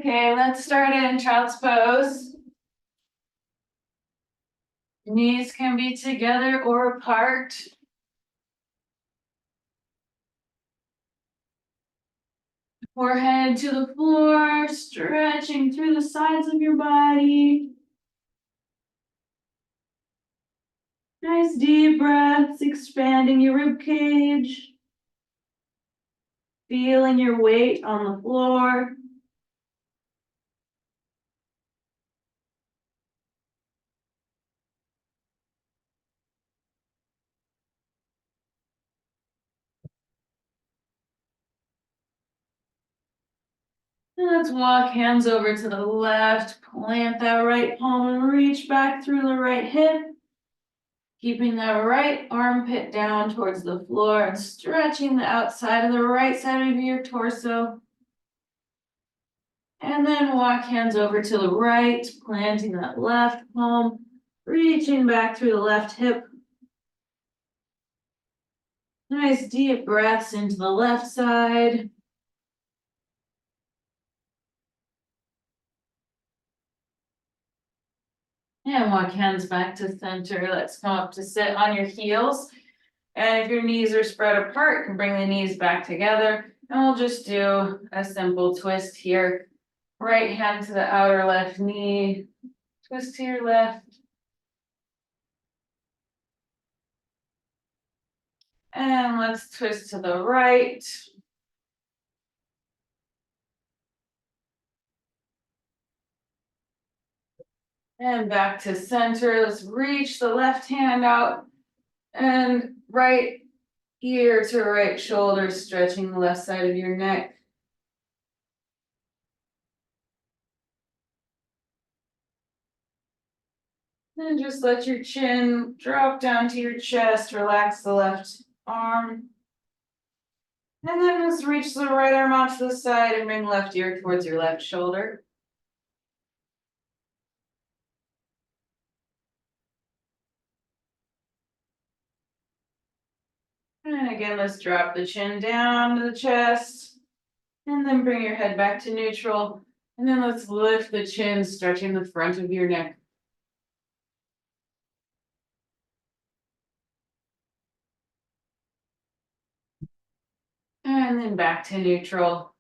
Okay, let's start in child's pose. Knees can be together or apart. Forehead to the floor, stretching through the sides of your body. Nice deep breaths, expanding your rib cage. Feeling your weight on the floor. And let's walk hands over to the left, plant that right palm and reach back through the right hip. Keeping the right armpit down towards the floor and stretching the outside of the right side of your torso. And then walk hands over to the right, planting that left palm, reaching back through the left hip. Nice deep breaths into the left side. And walk hands back to center. Let's come up to sit on your heels. And if your knees are spread apart, you can bring the knees back together. And we'll just do a simple twist here. Right hand to the outer left knee. Twist to your left. And let's twist to the right. And back to center. Let's reach the left hand out and right ear to right shoulder, stretching the left side of your neck. And just let your chin drop down to your chest, relax the left arm. And then just reach the right arm out to the side and bring left ear towards your left shoulder. And again, let's drop the chin down to the chest. And then bring your head back to neutral. And then let's lift the chin, stretching the front of your neck. And then back to neutral.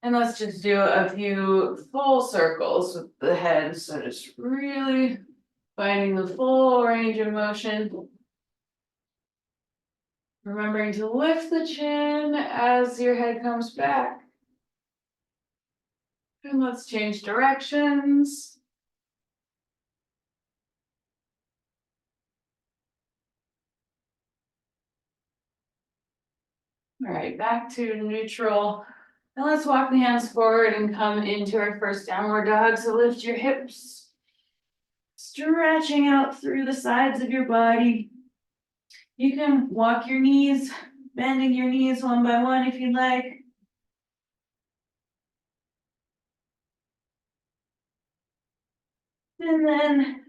And let's just do a few full circles with the head. So just really finding the full range of motion. Remembering to lift the chin as your head comes back. And let's change directions. All right, back to neutral. Now let's walk the hands forward and come into our first downward dog. So lift your hips, stretching out through the sides of your body. You can walk your knees, bending your knees one by one if you'd like. And then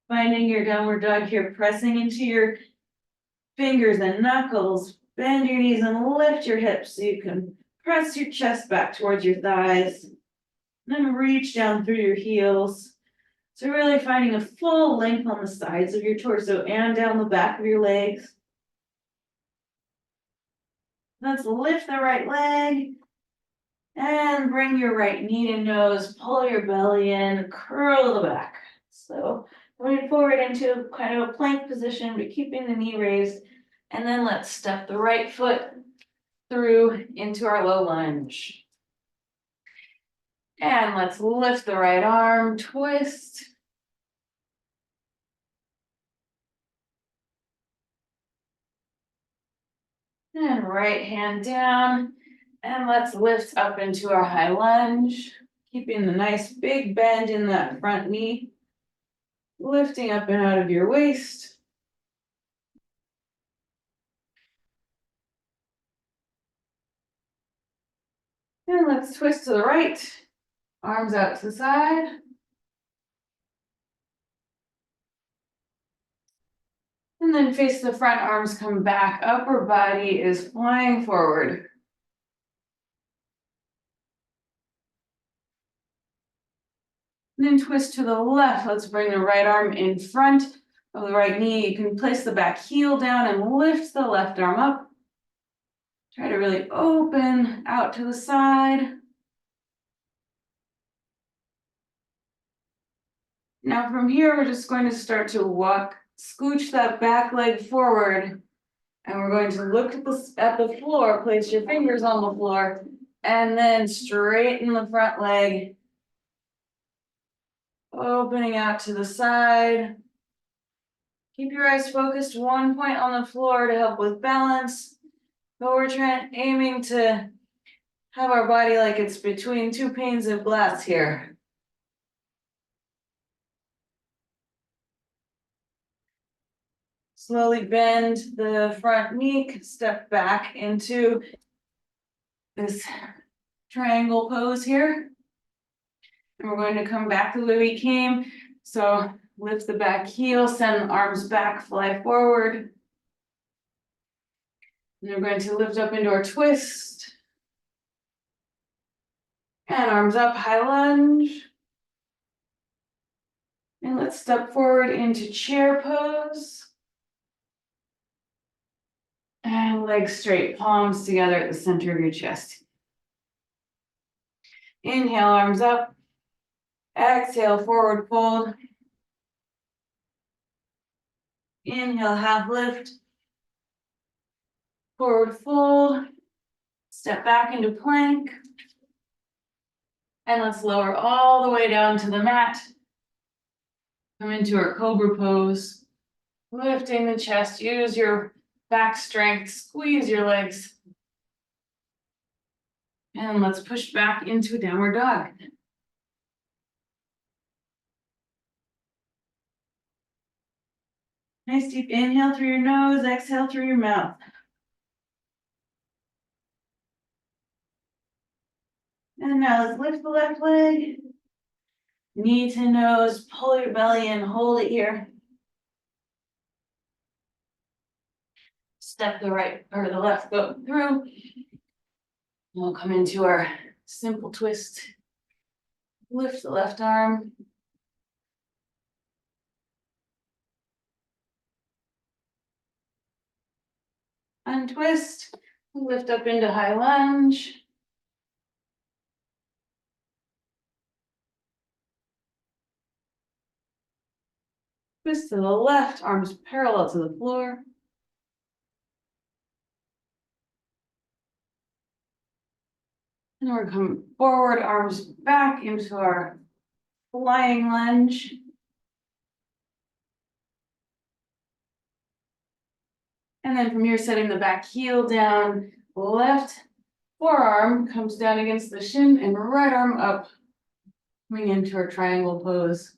finding your downward dog here, pressing into your fingers and knuckles. Bend your knees and lift your hips so you can press your chest back towards your thighs. And then reach down through your heels. So really finding a full length on the sides of your torso and down the back of your legs. Let's lift the right leg and bring your right knee to nose, pull your belly in, curl the back. So moving forward into kind of a plank position, but keeping the knee raised. And then let's step the right foot through into our low lunge. And let's lift the right arm, twist. And right hand down. And let's lift up into our high lunge, keeping the nice big bend in that front knee. Lifting up and out of your waist. And let's twist to the right, arms out to the side. And then face the front, arms come back, upper body is flying forward. And then twist to the left. Let's bring the right arm in front of the right knee. You can place the back heel down and lift the left arm up. Try to really open out to the side. Now from here, we're just going to start to walk, scooch that back leg forward. And we're going to look at the floor, place your fingers on the floor, and then straighten the front leg. Opening out to the side. Keep your eyes focused one point on the floor to help with balance. But we're aiming to have our body like it's between two panes of glass here. Slowly bend the front knee, step back into this triangle pose here. And we're going to come back the way we came. So lift the back heel, send the arms back, fly forward. And we're going to lift up into our twist. And arms up, high lunge. And let's step forward into chair pose. And legs straight, palms together at the center of your chest. Inhale, arms up. Exhale, forward fold. Inhale, half lift. Forward fold. Step back into plank. And let's lower all the way down to the mat. Come into our cobra pose. Lifting the chest, use your back strength, squeeze your legs. And let's push back into downward dog. Nice deep inhale through your nose, exhale through your mouth. And now let's lift the left leg. Knee to nose, pull your belly in, hold it here. Step the right or the left foot through. We'll come into our simple twist. Lift the left arm. Untwist. Lift up into high lunge. Twist to the left, arms parallel to the floor. And we're coming forward, arms back into our flying lunge. And then from here, setting the back heel down, left forearm comes down against the shin and right arm up, coming into our triangle pose.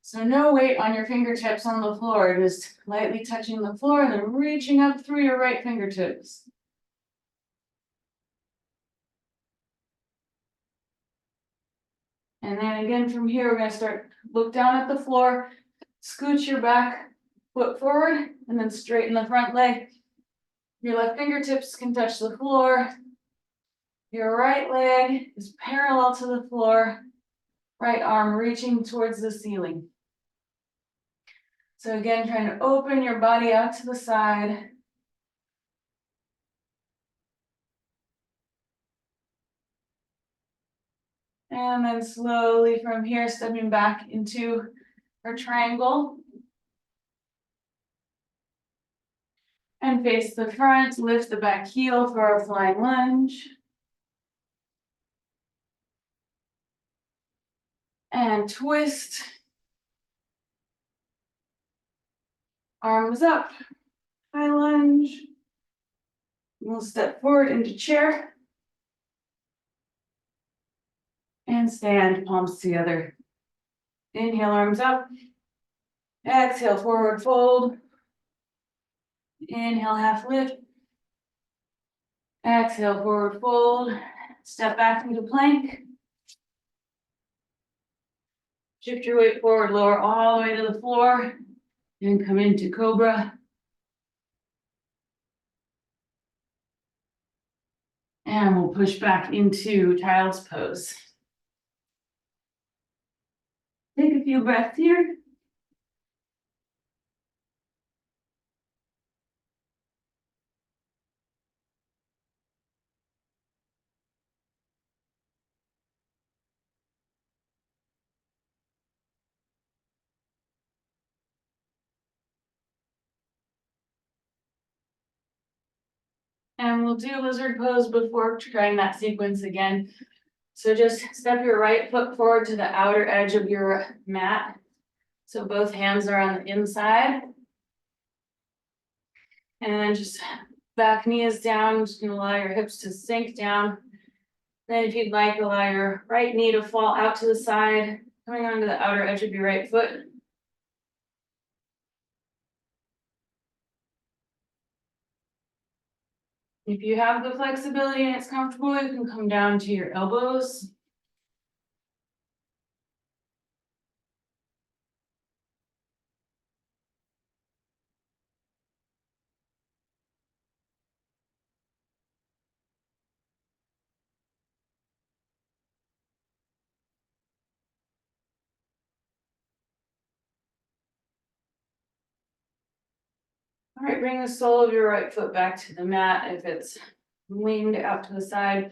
So no weight on your fingertips on the floor, just lightly touching the floor and then reaching up through your right fingertips. And then again from here, we're going to start, look down at the floor, scooch your back foot forward, and then straighten the front leg. Your left fingertips can touch the floor. Your right leg is parallel to the floor, right arm reaching towards the ceiling. So again, trying to open your body out to the side. And then slowly from here, stepping back into our triangle. And face the front, lift the back heel for our flying lunge. And twist. Arms up, high lunge. We'll step forward into chair. And stand, palms together. Inhale, arms up. Exhale, forward fold. Inhale, half lift. Exhale, forward fold. Step back into plank. Shift your weight forward, lower all the way to the floor. And come into cobra. And we'll push back into child's pose. Take a few breaths here. And we'll do lizard pose before trying that sequence again. So just step your right foot forward to the outer edge of your mat. So both hands are on the inside. And then just back knee is down, just gonna allow your hips to sink down. Then if you'd like, allow your right knee to fall out to the side, coming onto the outer edge of your right foot. If you have the flexibility and it's comfortable, you can come down to your elbows. All right, bring the sole of your right foot back to the mat if it's leaned out to the side.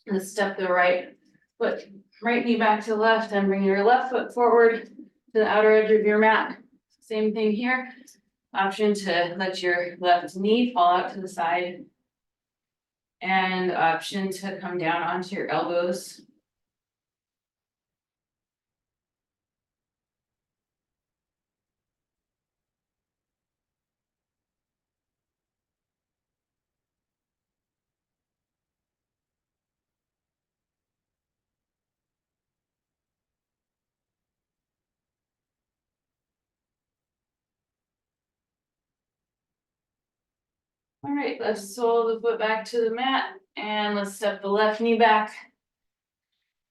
And step the right foot, right knee back to the left, and bring your left foot forward to the outer edge of your mat. Same thing here. Option to let your left knee fall out to the side. And option to come down onto your elbows. All right, let's sole the foot back to the mat and let's step the left knee back.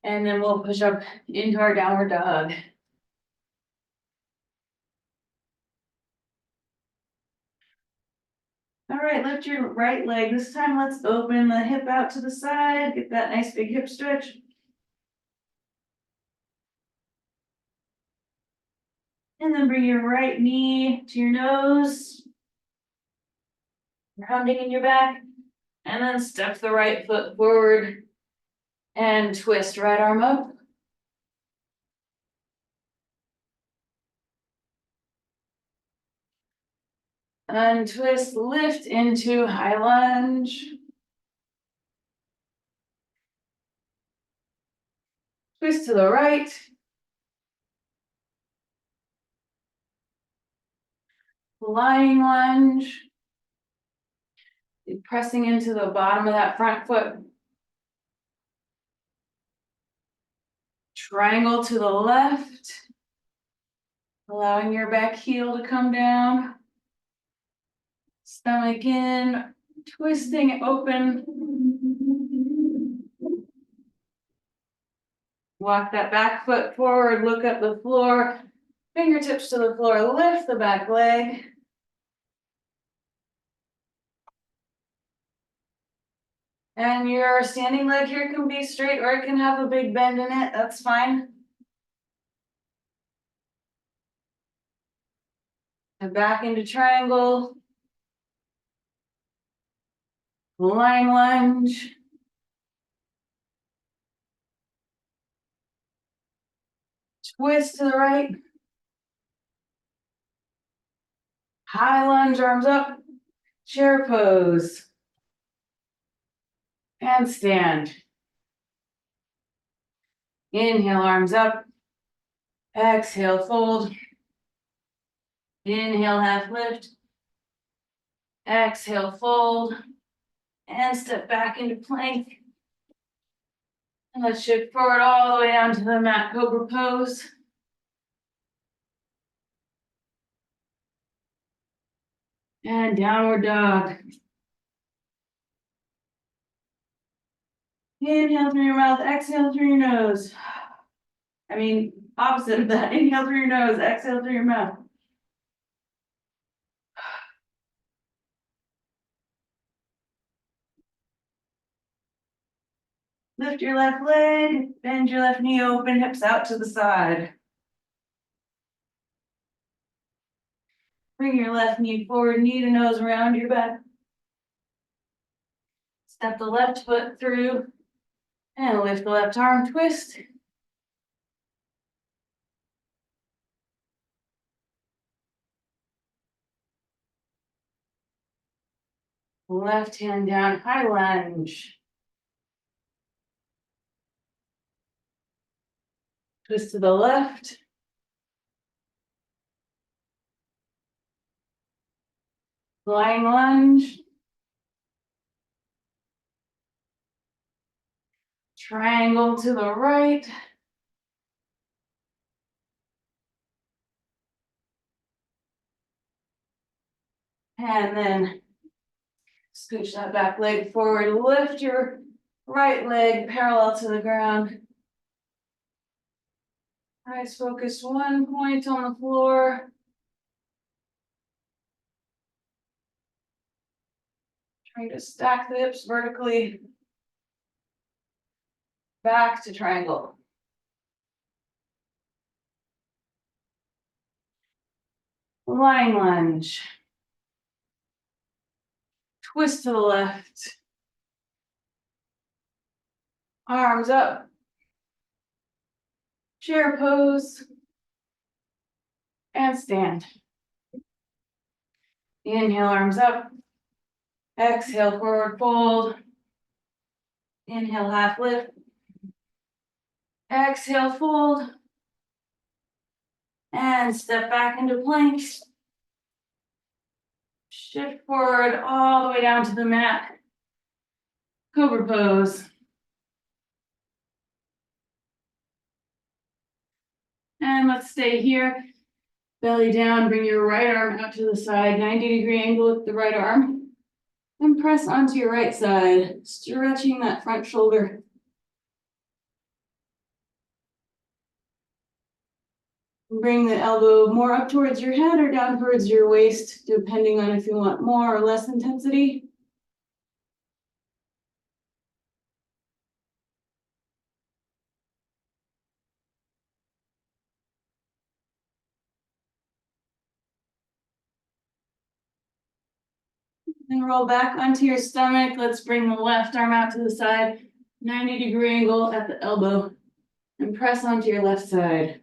And then we'll push up into our downward dog. All right, lift your right leg. This time let's open the hip out to the side, get that nice big hip stretch. And then bring your right knee to your nose. Rounding in your back. And then step the right foot forward and twist right arm up. Untwist, lift into high lunge. Twist to the right. Flying lunge. Pressing into the bottom of that front foot. Triangle to the left. Allowing your back heel to come down. Stomach in, twisting it open. Walk that back foot forward, look at the floor, fingertips to the floor, lift the back leg. And your standing leg here can be straight or it can have a big bend in it, that's fine. And back into triangle. Flying lunge. Twist to the right. High lunge, arms up. Chair pose. And stand. Inhale, arms up. Exhale, fold. Inhale, half lift. Exhale, fold. And step back into plank. And let's shift forward all the way down to the mat cobra pose. And downward dog. Inhale through your mouth, exhale through your nose. I mean, opposite of that. Inhale through your nose, exhale through your mouth. Lift your left leg, bend your left knee open, hips out to the side. Bring your left knee forward, knee to nose around your back. Step the left foot through and lift the left arm, twist. Left hand down, high lunge. Twist to the left. Flying lunge. Triangle to the right. And then scooch that back leg forward, lift your right leg parallel to the ground. Eyes focus one point on the floor. Trying to stack the hips vertically. Back to triangle. Lying lunge. Twist to the left. Arms up. Chair pose. And stand. Inhale, arms up. Exhale, forward fold. Inhale, half lift. Exhale, fold. And step back into plank. Shift forward all the way down to the mat. Cobra pose. And let's stay here. Belly down, bring your right arm out to the side, 90-degree angle with the right arm. And press onto your right side, stretching that front shoulder. Bring the elbow more up towards your head or down towards your waist, depending on if you want more or less intensity. And roll back onto your stomach. Let's bring the left arm out to the side, 90-degree angle at the elbow, and press onto your left side.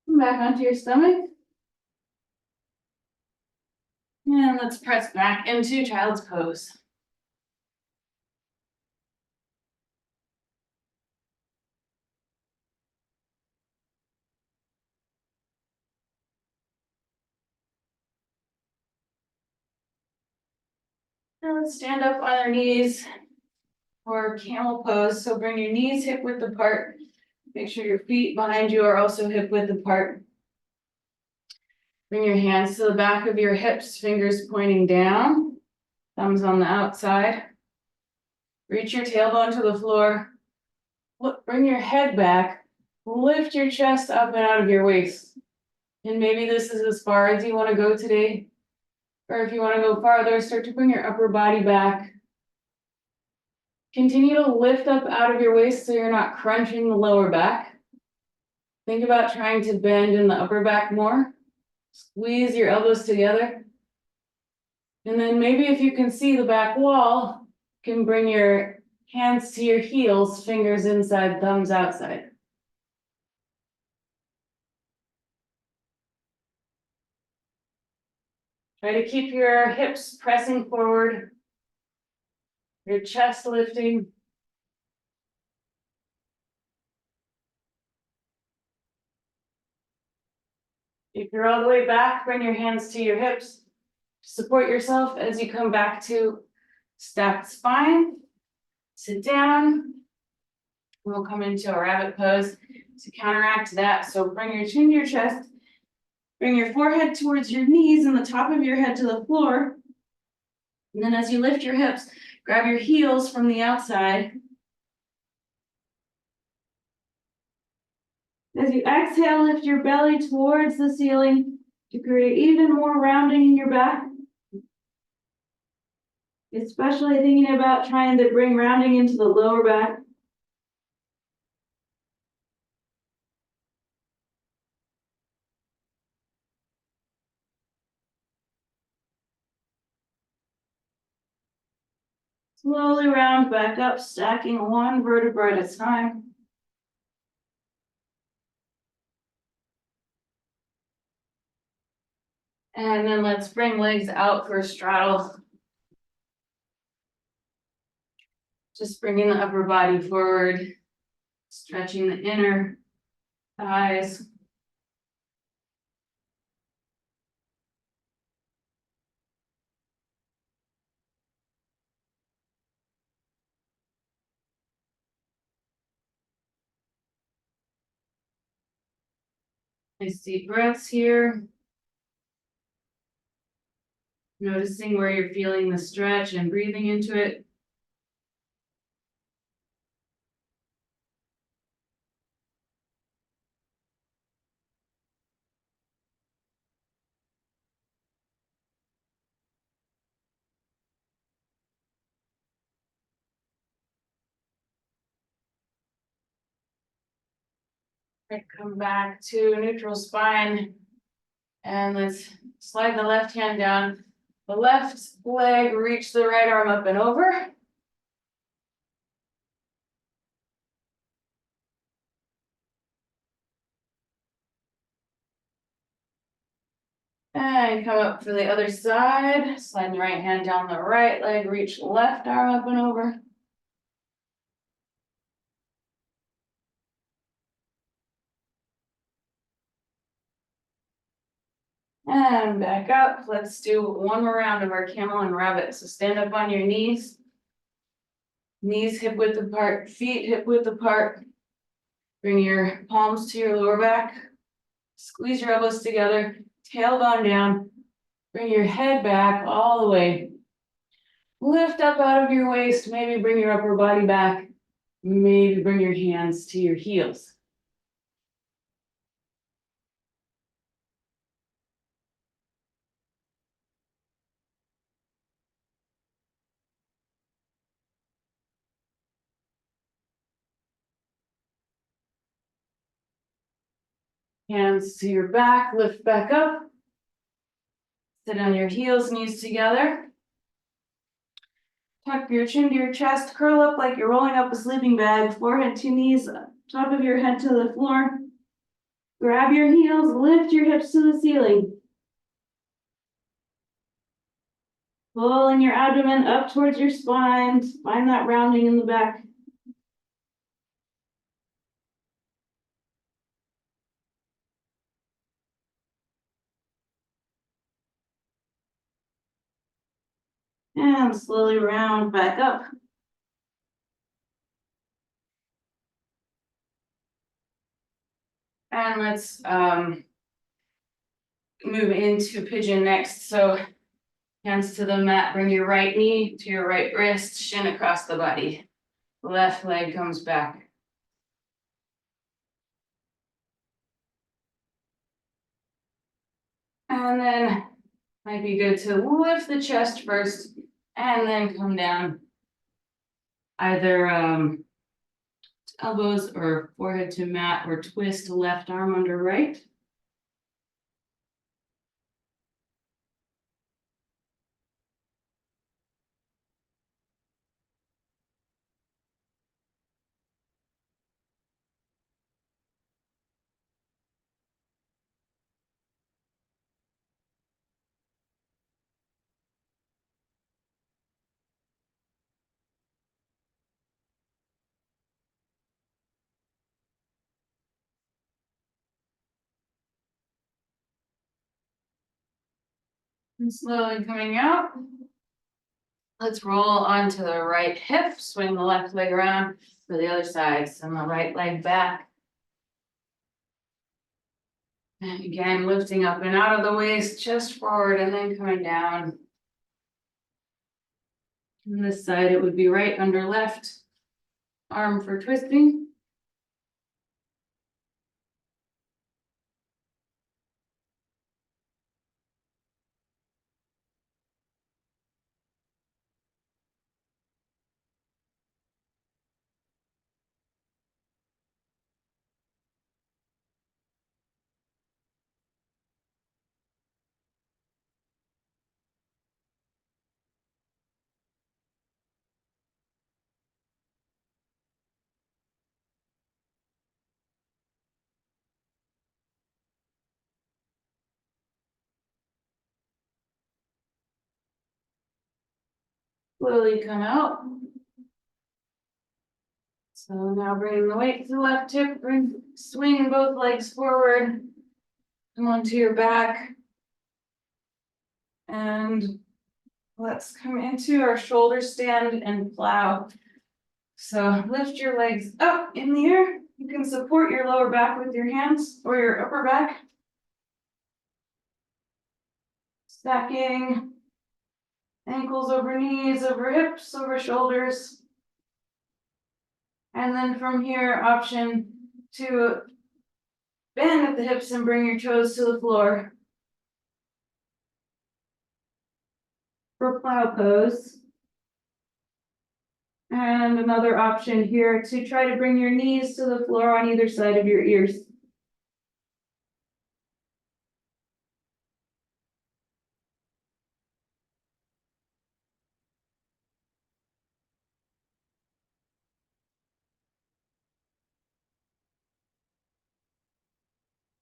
Come back onto your stomach. And let's press back into child's pose. Now let's stand up on our knees for camel pose. So bring your knees hip width apart. Make sure your feet behind you are also hip width apart. Bring your hands to the back of your hips, fingers pointing down, thumbs on the outside. Reach your tailbone to the floor. Bring your head back. Lift your chest up and out of your waist. And maybe this is as far as you want to go today. Or if you want to go farther, start to bring your upper body back. Continue to lift up out of your waist so you're not crunching the lower back. Think about trying to bend in the upper back more. Squeeze your elbows together. And then maybe if you can see the back wall, you can bring your hands to your heels, fingers inside, thumbs outside. Try to keep your hips pressing forward, your chest lifting. If you're all the way back, bring your hands to your hips. Support yourself as you come back to stacked spine. Sit down. We'll come into a rabbit pose to counteract that. So bring your chin to your chest. Bring your forehead towards your knees and the top of your head to the floor. And then as you lift your hips, grab your heels from the outside. As you exhale, lift your belly towards the ceiling to create even more rounding in your back. Especially thinking about trying to bring rounding into the lower back. Slowly round back up, stacking one vertebra at a time. And then let's bring legs out for a straddle. Just bringing the upper body forward, stretching the inner thighs. Nice deep breaths here. Noticing where you're feeling the stretch and breathing into it. Right, come back to neutral spine. And let's slide the left hand down. The left leg, reach the right arm up and over. And come up for the other side. Slide the right hand down the right leg, reach left arm up and over. And back up. Let's do one more round of our camel and rabbit. So stand up on your knees. Knees hip width apart, feet hip width apart. Bring your palms to your lower back. Squeeze your elbows together, tailbone down. Bring your head back all the way. Lift up out of your waist, maybe bring your upper body back. Maybe bring your hands to your heels. Hands to your back, lift back up. Sit on your heels, knees together. Tuck your chin to your chest, curl up like you're rolling up a sleeping bag, forehead to knees, top of your head to the floor. Grab your heels, lift your hips to the ceiling. Pulling your abdomen up towards your spine, find that rounding in the back. And slowly round back up. And let's move into pigeon next. So hands to the mat, bring your right knee to your right wrist, shin across the body. Left leg comes back. And then might be good to lift the chest first and then come down. Either elbows or forehead to mat or twist left arm under right. And slowly coming out. Let's roll onto the right hip, swing the left leg around for the other side, send the right leg back. And again, lifting up and out of the waist, chest forward, and then coming down. On this side, it would be right under left arm for twisting. Slowly come out. So now bring the weight to the left hip, swing both legs forward. Come onto your back. And let's come into our shoulder stand and plow. So lift your legs up in the air. You can support your lower back with your hands or your upper back. Stacking ankles over knees, over hips, over shoulders. And then from here, option to bend at the hips and bring your toes to the floor. For plow pose. And another option here to try to bring your knees to the floor on either side of your ears.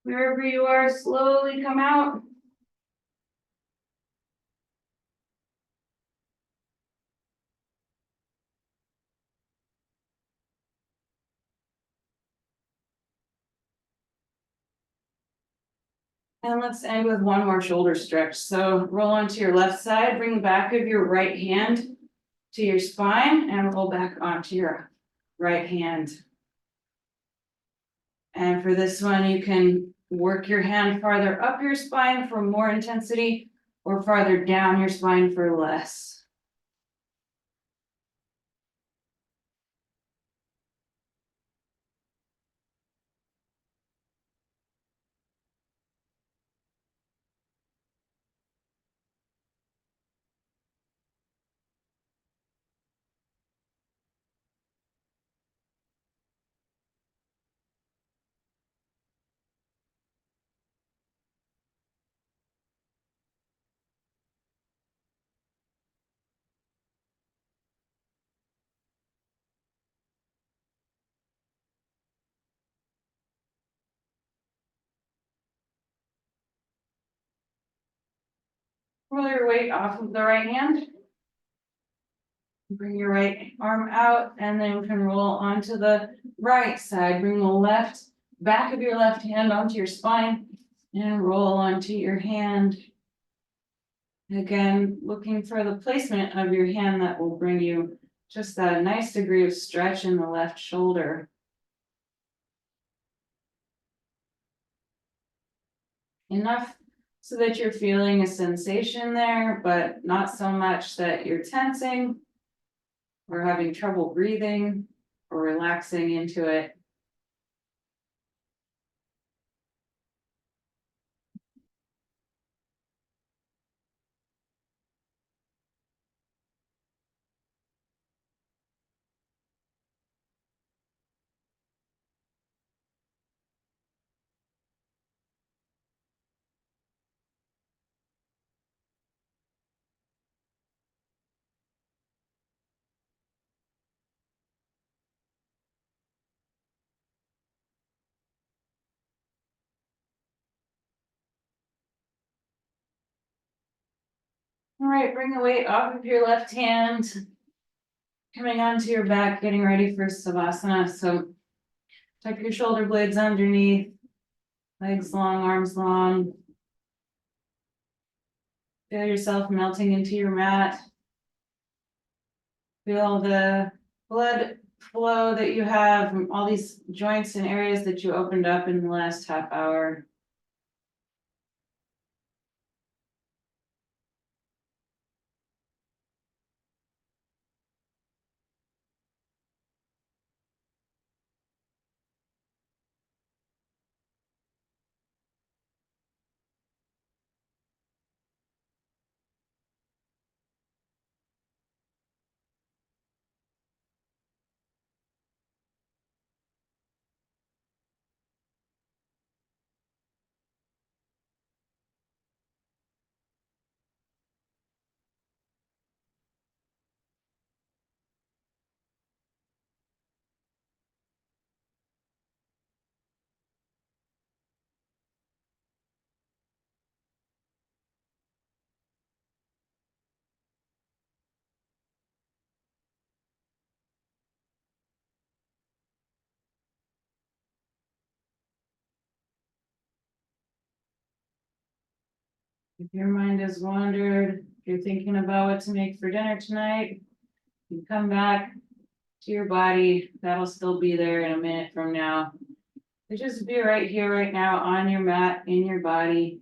Wherever you are, slowly come out. And let's end with one more shoulder stretch. So roll onto your left side, bring the back of your right hand to your spine and roll back onto your right hand. And for this one, you can work your hand farther up your spine for more intensity or farther down your spine for less. Roll your weight off of the right hand. Bring your right arm out and then you can roll onto the right side. Bring the left back of your left hand onto your spine and roll onto your hand. Again, looking for the placement of your hand that will bring you just that nice degree of stretch in the left shoulder. Enough so that you're feeling a sensation there, but not so much that you're tensing or having trouble breathing or relaxing into it. All right, bring the weight off of your left hand. Coming onto your back, getting ready for Savasana. So tuck your shoulder blades underneath, legs long, arms long. Feel yourself melting into your mat. Feel the blood flow that you have from all these joints and areas that you opened up in the last half hour. If your mind has wandered, if you're thinking about what to make for dinner tonight, you come back to your body, that'll still be there in a minute from now. So just be right here, right now, on your mat, in your body.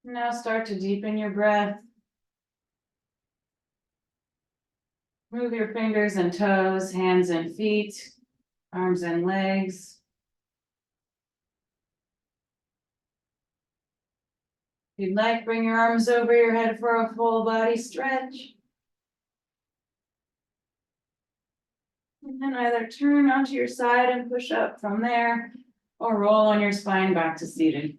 Now start to deepen your breath. Move your fingers and toes, hands and feet, arms and legs. If you'd like, bring your arms over your head for a full body stretch. And then either turn onto your side and push up from there, or roll on your spine back to seated.